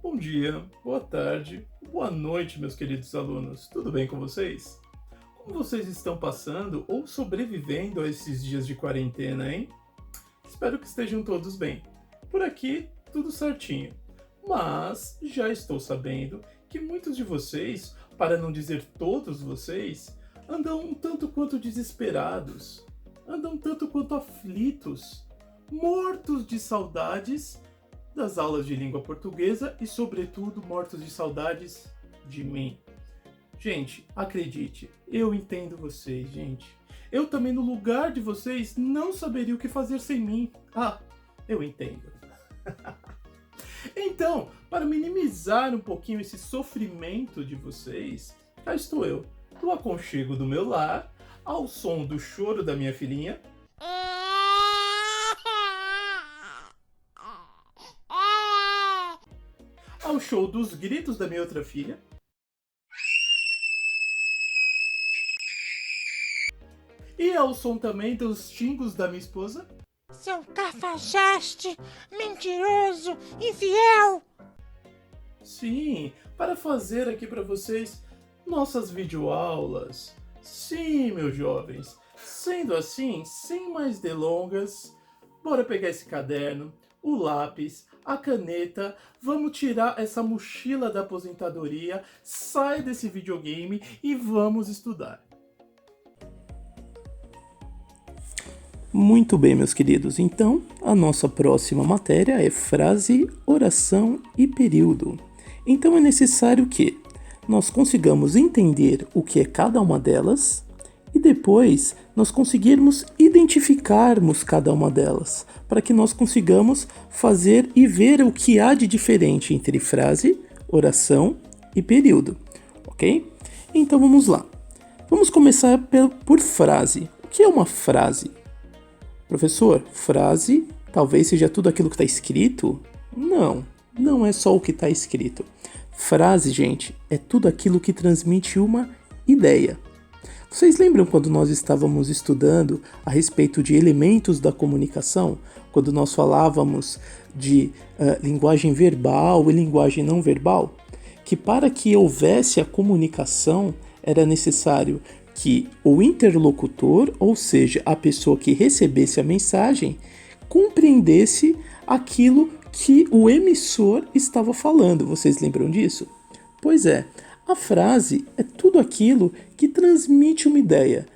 Bom dia, boa tarde, boa noite, meus queridos alunos. Tudo bem com vocês? Como vocês estão passando ou sobrevivendo a esses dias de quarentena, hein? Espero que estejam todos bem. Por aqui, tudo certinho. Mas já estou sabendo que muitos de vocês, para não dizer todos vocês, andam um tanto quanto desesperados, andam um tanto quanto aflitos, mortos de saudades das aulas de língua portuguesa e, sobretudo, mortos de saudades de mim. Gente, acredite, eu entendo vocês, gente. Eu também, no lugar de vocês, não saberia o que fazer sem mim. Ah, eu entendo. Então, para minimizar um pouquinho esse sofrimento de vocês, cá estou eu, no aconchego do meu lar, ao som do choro da minha filhinha, ao show dos gritos da minha outra filha, e ao som também dos xingos da minha esposa. Seu cafajeste, mentiroso, infiel! Sim, para fazer aqui para vocês nossas videoaulas. Sim, meus jovens. Sendo assim, sem mais delongas, bora pegar esse caderno, o lápis, a caneta, vamos tirar essa mochila da aposentadoria, sai desse videogame e vamos estudar. Muito bem, meus queridos. Então, a nossa próxima matéria é frase, oração e período. Então, é necessário que nós consigamos entender o que é cada uma delas e depois nós conseguirmos identificarmos cada uma delas, para que nós consigamos fazer e ver o que há de diferente entre frase, oração e período, ok? Então, vamos lá. Vamos começar por frase. O que é uma frase? Professor, frase talvez seja tudo aquilo que está escrito? Não, não é só o que está escrito. Frase, gente, é tudo aquilo que transmite uma ideia. Vocês lembram quando nós estávamos estudando a respeito de elementos da comunicação? Quando nós falávamos de linguagem verbal e linguagem não verbal? Que para que houvesse a comunicação era necessário que o interlocutor, ou seja, a pessoa que recebesse a mensagem, compreendesse aquilo que o emissor estava falando. Vocês lembram disso? Pois é, a frase é tudo aquilo que transmite uma ideia,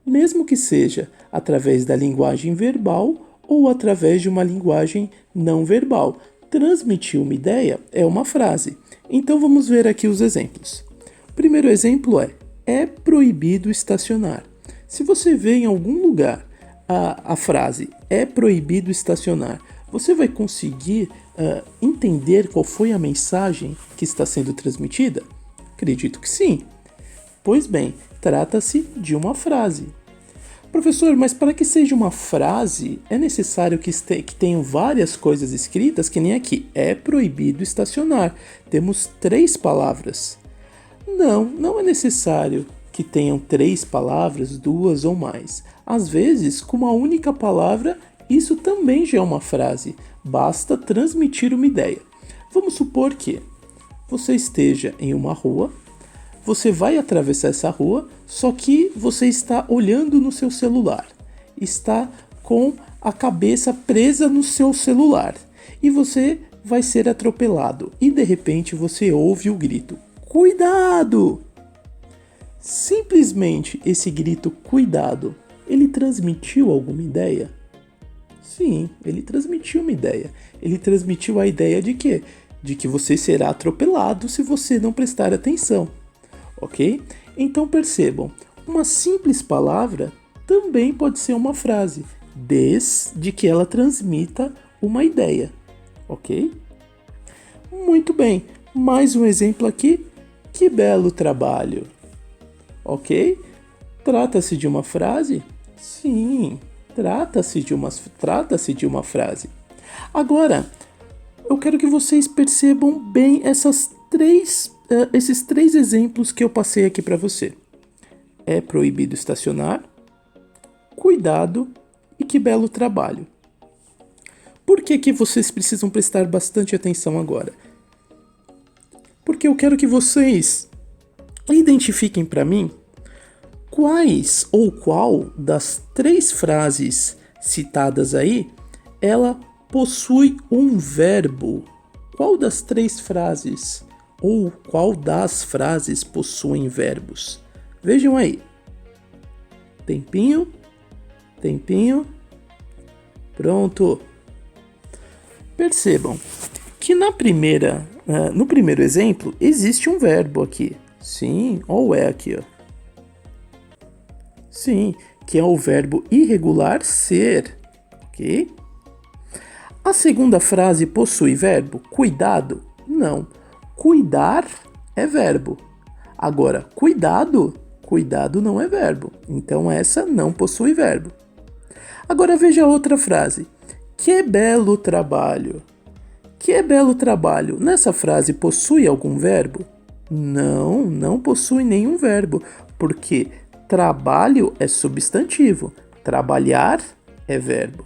mesmo que seja através da linguagem verbal ou através de uma linguagem não verbal. Transmitir uma ideia é uma frase. Então vamos ver aqui os exemplos. O primeiro exemplo é proibido estacionar. Se você vê em algum lugar a frase é proibido estacionar, você vai conseguir entender qual foi a mensagem que está sendo transmitida? Acredito que sim. Pois bem, trata-se de uma frase. Professor, mas para que seja uma frase, é necessário que tenham várias coisas escritas, que nem aqui. É proibido estacionar. Temos 3 palavras. Não é necessário que tenham 3 palavras, 2 ou mais. Às vezes, com uma única palavra, isso também já é uma frase. Basta transmitir uma ideia. Vamos supor que você esteja em uma rua, você vai atravessar essa rua, só que você está olhando no seu celular. Está com a cabeça presa no seu celular. E você vai ser atropelado. E de repente você ouve o grito: cuidado! Simplesmente esse grito cuidado, ele transmitiu alguma ideia? Sim, ele transmitiu uma ideia. Ele transmitiu a ideia de quê? De que você será atropelado se você não prestar atenção. Ok? Então percebam, uma simples palavra também pode ser uma frase, desde que ela transmita uma ideia. Ok? Muito bem, mais um exemplo aqui. Que belo trabalho! Ok? Trata-se de uma frase? Sim, trata-se de uma frase. Agora, eu quero que vocês percebam bem esses 3 exemplos que eu passei aqui para você. É proibido estacionar, cuidado e que belo trabalho. Por que vocês precisam prestar bastante atenção agora? porque eu quero que vocês identifiquem para mim quais ou qual das 3 frases citadas aí ela possui um verbo. Qual das 3 frases ou qual das frases possuem verbos? Vejam aí. Tempinho. Pronto. Percebam que no primeiro exemplo existe um verbo aqui. Sim, ou é aqui, ó. Sim, que é o verbo irregular ser, ok? A segunda frase possui verbo cuidado? Não. Cuidar é verbo. Agora, cuidado não é verbo. Então essa não possui verbo. Agora veja outra frase. Que belo trabalho. Que belo trabalho. Nessa frase possui algum verbo? Não possui nenhum verbo, porque trabalho é substantivo, trabalhar é verbo.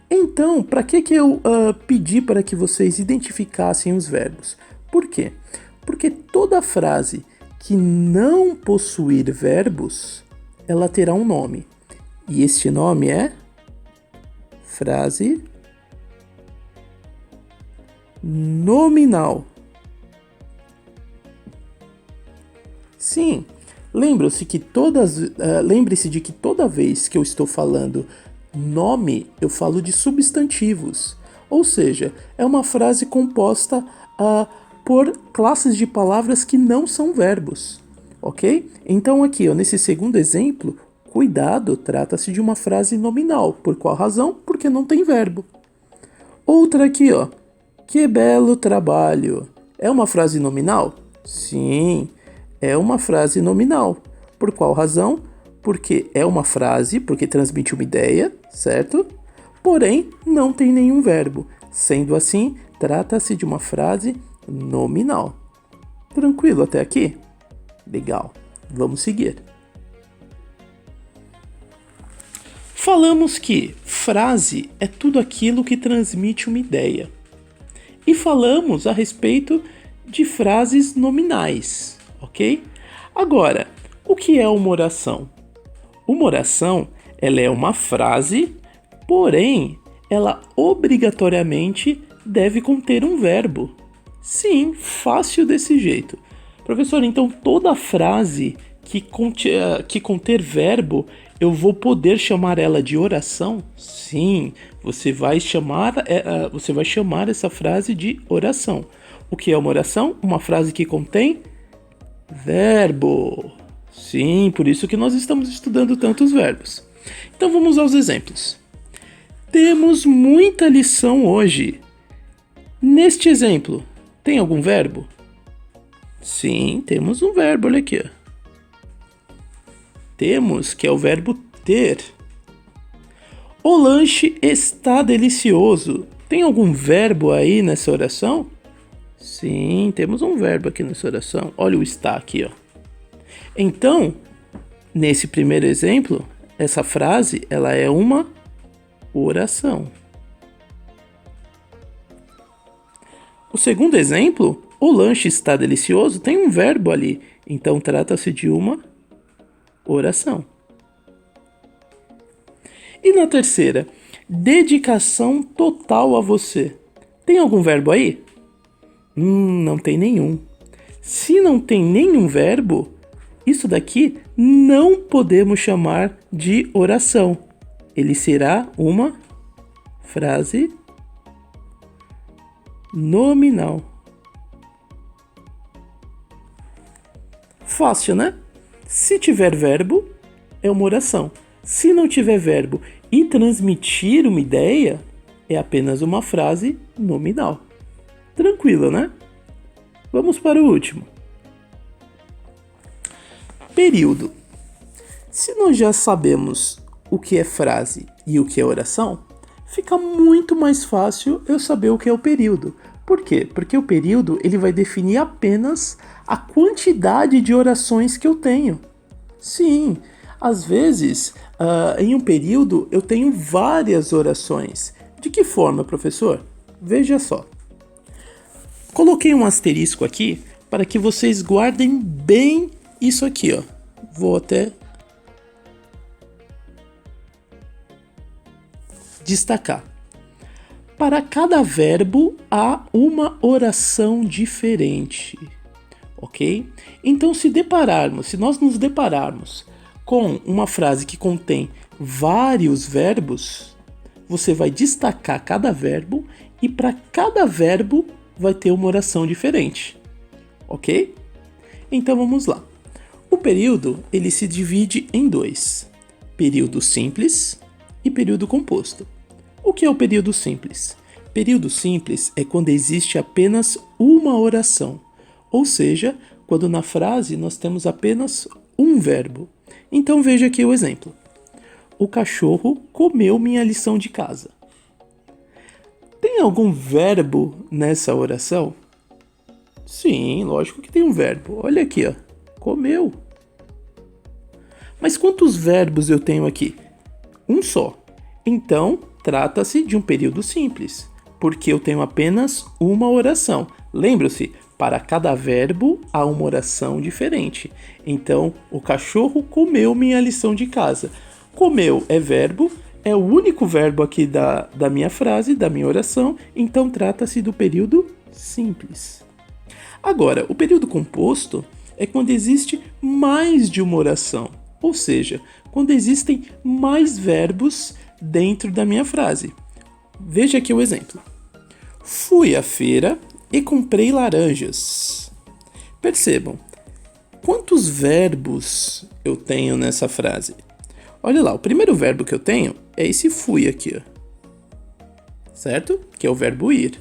Então, para que eu pedi para que vocês identificassem os verbos? Por quê? Porque toda frase que não possuir verbos, ela terá um nome. E este nome é frase nominal. Sim, lembre-se de que toda vez que eu estou falando nome, eu falo de substantivos. Ou seja, é uma frase composta por classes de palavras que não são verbos, ok? Então aqui, ó, nesse segundo exemplo, cuidado trata-se de uma frase nominal. Por qual razão? Porque não tem verbo. Outra aqui, ó, que belo trabalho. É uma frase nominal? Sim, é uma frase nominal. Por qual razão? Porque é uma frase, porque transmite uma ideia, certo? Porém, não tem nenhum verbo. Sendo assim, trata-se de uma frase nominal. Tranquilo até aqui? Legal. Vamos seguir. Falamos que frase é tudo aquilo que transmite uma ideia. E falamos a respeito de frases nominais, ok? Agora, o que é uma oração? Uma oração, ela é uma frase, porém, ela obrigatoriamente deve conter um verbo. Sim, fácil desse jeito. Professor, então toda frase que conter verbo, eu vou poder chamar ela de oração? Sim, você vai chamar essa frase de oração. O que é uma oração? Uma frase que contém verbo. Sim, por isso que nós estamos estudando tantos verbos. Então vamos aos exemplos. Temos muita lição hoje. Neste exemplo, tem algum verbo? Sim, temos um verbo, olha aqui. Ó. Temos, que é o verbo ter. O lanche está delicioso. Tem algum verbo aí nessa oração? Sim, temos um verbo aqui nessa oração. Olha o está aqui, ó. Então, nesse primeiro exemplo, essa frase, ela é uma oração. O segundo exemplo, o lanche está delicioso, tem um verbo ali. Então, trata-se de uma oração. E na terceira, dedicação total a você. Tem algum verbo aí? Não tem nenhum. Se não tem nenhum verbo, isso daqui não podemos chamar de oração. Ele será uma frase nominal. Fácil, né? Se tiver verbo, é uma oração. Se não tiver verbo e transmitir uma ideia, é apenas uma frase nominal. Tranquilo, né? Vamos para o último. Período. Se nós já sabemos o que é frase e o que é oração, fica muito mais fácil eu saber o que é o período. Por quê? Porque o período ele vai definir apenas a quantidade de orações que eu tenho. Sim, às vezes, em um período eu tenho várias orações. De que forma, professor? Veja só. Coloquei um asterisco aqui para que vocês guardem bem isso aqui, ó. Vou até destacar. Para cada verbo há uma oração diferente, ok? Então, se nós nos depararmos com uma frase que contém vários verbos, você vai destacar cada verbo e para cada verbo vai ter uma oração diferente, ok? Então vamos lá. O período ele se divide em dois: período simples e período composto. O que é o período simples? Período simples é quando existe apenas uma oração, ou seja, quando na frase nós temos apenas um verbo. Então veja aqui o exemplo. O cachorro comeu minha lição de casa. Tem algum verbo nessa oração? Sim, lógico que tem um verbo. Olha aqui, ó. Comeu. Mas quantos verbos eu tenho aqui? Um só. Então, trata-se de um período simples, porque eu tenho apenas uma oração. Lembre-se, para cada verbo há uma oração diferente. Então, o cachorro comeu minha lição de casa. Comeu é verbo, é o único verbo aqui da minha frase, da minha oração, então trata-se do período simples. Agora, o período composto é quando existe mais de uma oração, ou seja, quando existem mais verbos dentro da minha frase. Veja aqui o exemplo. Fui à feira e comprei laranjas. Percebam, quantos verbos eu tenho nessa frase? Olha lá, o primeiro verbo que eu tenho é esse fui aqui, ó. Certo? Que é o verbo ir.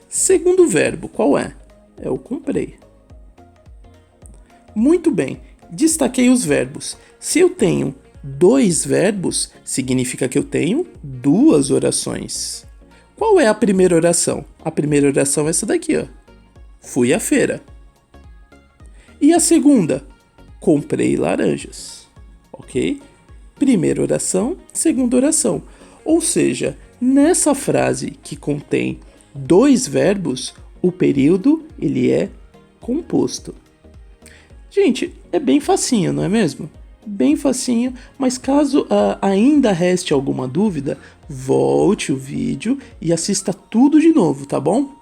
Segundo verbo, qual é? É o comprei. Muito bem, destaquei os verbos. Se eu tenho dois verbos, significa que eu tenho duas orações. Qual é a primeira oração? A primeira oração é essa daqui, ó. Fui à feira. E a segunda? Comprei laranjas. Ok? Primeira oração, segunda oração. Ou seja, nessa frase que contém dois verbos, o período ele é composto. Gente, é bem facinho, não é mesmo? Bem facinho, mas caso ainda reste alguma dúvida, volte o vídeo e assista tudo de novo, tá bom?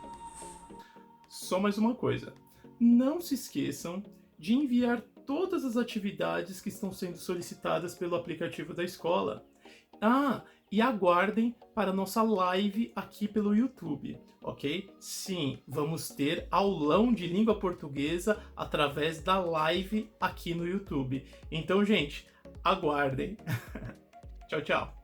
Só mais uma coisa, não se esqueçam de enviar todas as atividades que estão sendo solicitadas pelo aplicativo da escola. E aguardem para a nossa live aqui pelo YouTube, ok? Sim, vamos ter aulão de língua portuguesa através da live aqui no YouTube. Então, gente, aguardem. Tchau, tchau.